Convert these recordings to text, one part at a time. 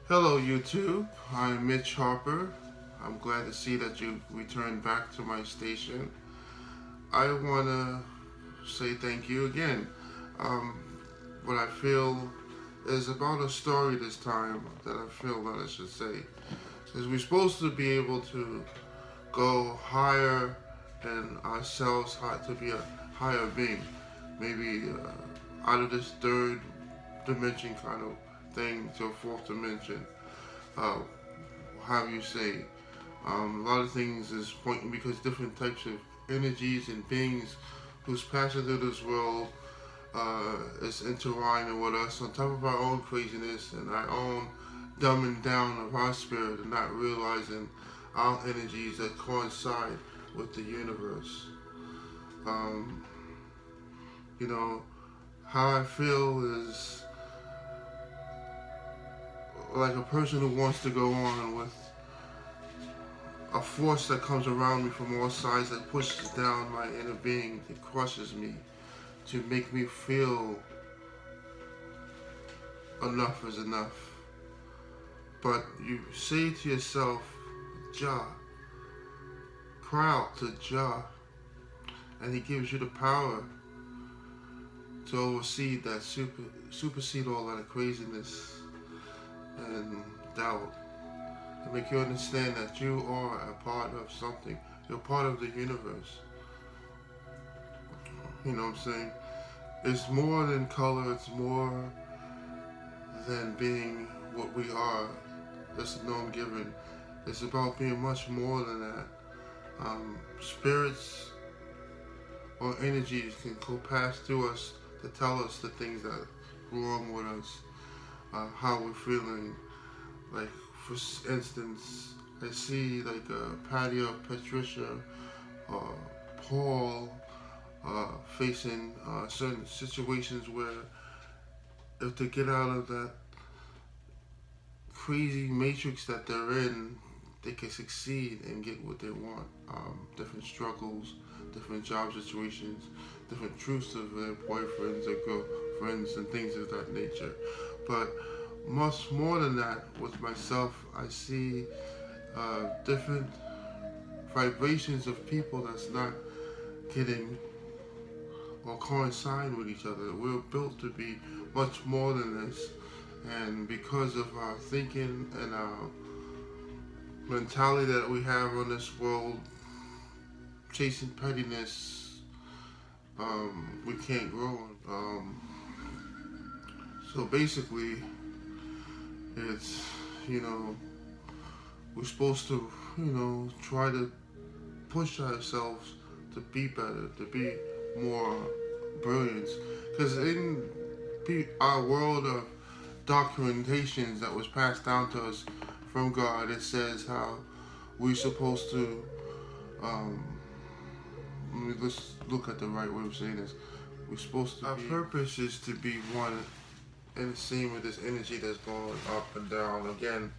Hello YouTube, I'm Mitch-Harper. I'm glad to see that you returned back to my station. I want to say thank you again. Um, what I feel is about a story this time that I feel that I should say. Is we're supposed to be able to go higher than ourselves, to be a higher being. Maybe out of this third dimension kind of thing to a fourth dimension. Uh, how you say, a lot of things is pointing because different types of energies and beings who's passing through this world is intertwining with us on top of our own craziness and our own dumbing down of our spirit and not realizing our energies that coincide with the universe. Um, you know, how I feel is like a person who wants to go on with a force that comes around me from all sides that pushes down my inner being, that crushes me, to make me feel enough is enough. But you say to yourself, Jah, cry out to Jah, and He gives you the power to oversee that, supersede all that craziness and doubt, and make you understand that you are a part of something. You're part of the universe. You know what I'm saying? It's more than color, it's more than being what we are. That's a known given. It's about being much more than that. Spirits or energies can go pass through us to tell us the things that are wrong with us, how we're feeling. Like, for instance, I see like Patty or Patricia or Paul facing certain situations where if they get out of that crazy matrix that they're in, they can succeed and get what they want. Different struggles, different job situations, different truths of their boyfriends or girlfriends and things of that nature. But much more than that, with myself, I see different vibrations of people that's not getting or coincide with each other. We're built to be much more than this, and because of our thinking and our mentality that we have on this world, chasing pettiness, we can't grow. So basically, it's, we're supposed to, try to push ourselves to be better, to be more brilliant. Because in our world of documentations that was passed down to us from God, it says how we're supposed to, let's look at the right way of saying this. We're supposed to our purpose is to be one and the same with this energy that's going up and down. Again,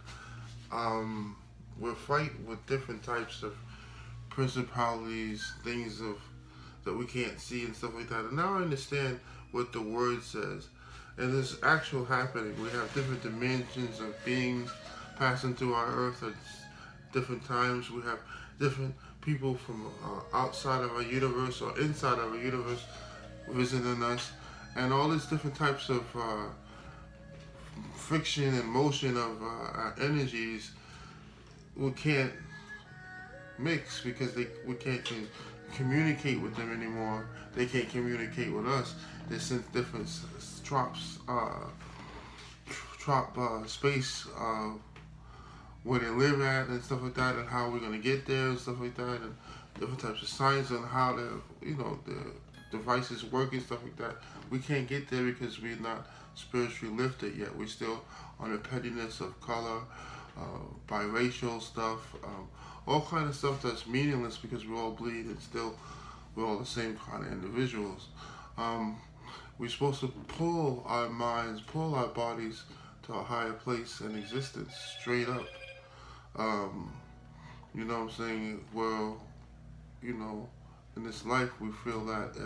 we're fighting with different types of principalities, things that we can't see and stuff like that. And now I understand what the word says. And this actual happening. We have different dimensions of beings passing through our earth at different times. We have different people from outside of our universe or inside of our universe visiting us. And all these different types of friction and motion of our energies, we can't mix because we can't communicate with them anymore. They can't communicate with us. They send different space where they live at and stuff like that, and how we're gonna get there and stuff like that, and different types of science on how the devices work and stuff like that. We can't get there because we're not spiritually lifted yet. We're still on the pettiness of color, biracial stuff, all kind of stuff that's meaningless because we all bleed and still we're all the same kind of individuals. We're supposed to pull our minds, pull our bodies to a higher place in existence, straight up. You know what I'm saying? Well, in this life we feel that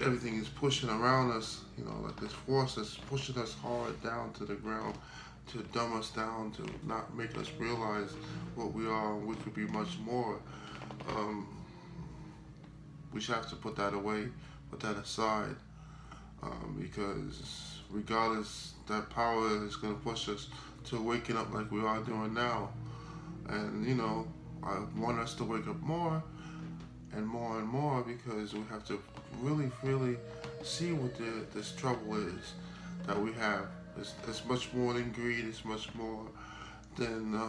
everything is pushing around us, like this force that's pushing us hard down to the ground, to dumb us down, to not make us realize what we are and we could be much more. We should have to put that away, put that aside, because regardless, that power is going to push us to waking up like we are doing now. And I want us to wake up more and more and more, because we have to really, really see what this trouble is that we have. It's much more than greed. It's much more than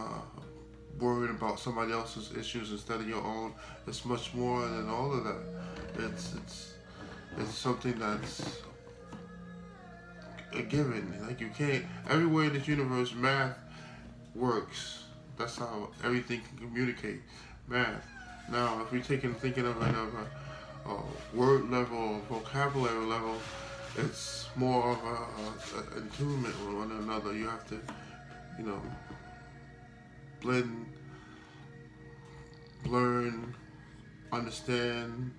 worrying about somebody else's issues instead of your own. It's much more than all of that. It's something that's a given. Like, you can't. Everywhere in this universe, math works. That's how everything can communicate. Math. Now, if you're thinking of it of a word level, vocabulary level, it's more of a attunement with one another. You have to, blend, learn, understand,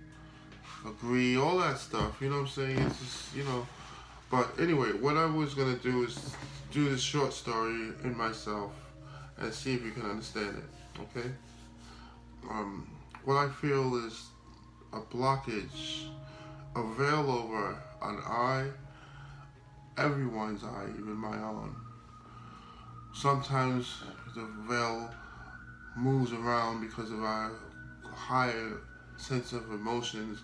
agree, all that stuff. You know what I'm saying? It's just, But anyway, what I was gonna do is do this short story in myself and see if you can understand it. Okay? What I feel is a blockage, a veil over an eye, everyone's eye, even my own. Sometimes the veil moves around because of our higher sense of emotions,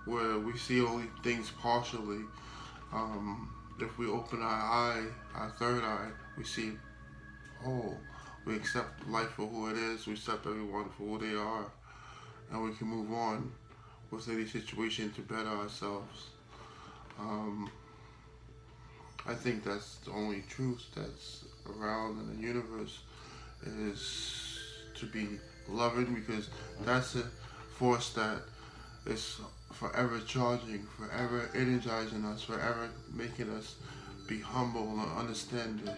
where we see only things partially. If we open our eye, our third eye, we see whole. We accept life for who it is. We accept everyone for who they are, and we can move on with any situation to better ourselves. I think that's the only truth that's around in the universe, is to be loving, because that's a force that is forever charging, forever energizing us, forever making us be humble and understand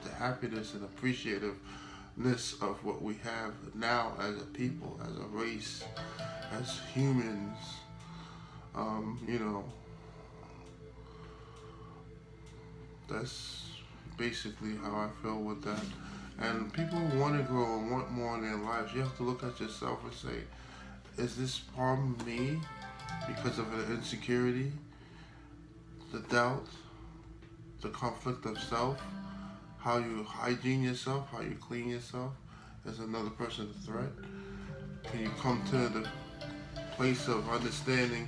the happiness and appreciativeness of what we have now as a people, as a race, as humans. That's basically how I feel with that. And people who want to grow and want more in their lives, you have to look at yourself and say, is this problem me because of an insecurity, the doubt, the conflict of self, how you hygiene yourself, how you clean yourself? Is another person a threat? Can you come to the place of understanding,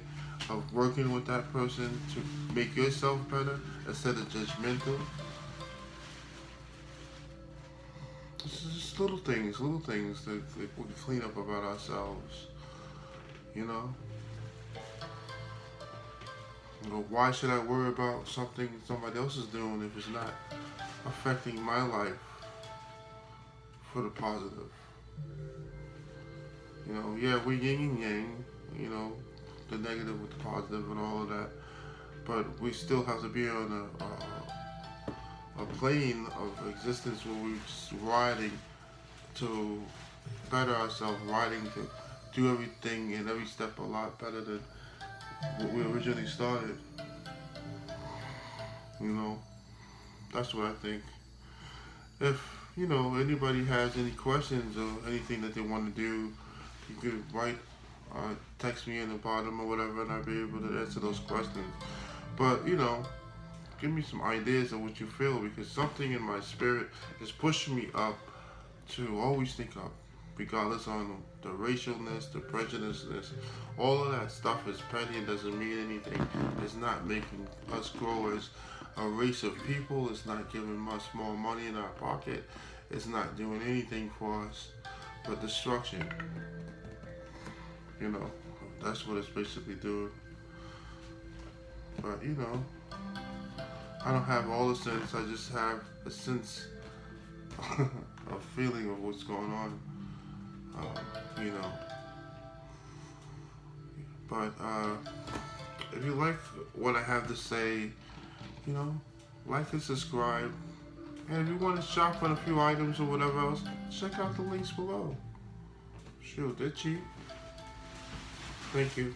of working with that person to make yourself better instead of judgmental? It's just little things that we can clean up about ourselves. Why should I worry about something somebody else is doing if it's not affecting my life for the positive? Yeah, we're yin and yang, the negative with the positive and all of that, but we still have to be on a plane of existence where we're just riding to better ourselves, riding to do everything and every step a lot better than what we originally started. That's what I think. If anybody has any questions or anything that they want to do, you could write, text me in the bottom or whatever, and I'll be able to answer those questions. But give me some ideas of what you feel, because something in my spirit is pushing me up to always think up, regardless on the racialness, the prejudiceness, all of that stuff is petty and doesn't mean anything. It's not making us grow as a race of people. It's not giving us more money in our pocket. It's not doing anything for us but destruction. That's what it's basically doing. But I don't have all the sense. I just have a sense, a feeling of what's going on. But if you like what I have to say, like and subscribe. And if you want to shop on a few items or whatever else, check out the links below. Shoot, they're cheap. Thank you.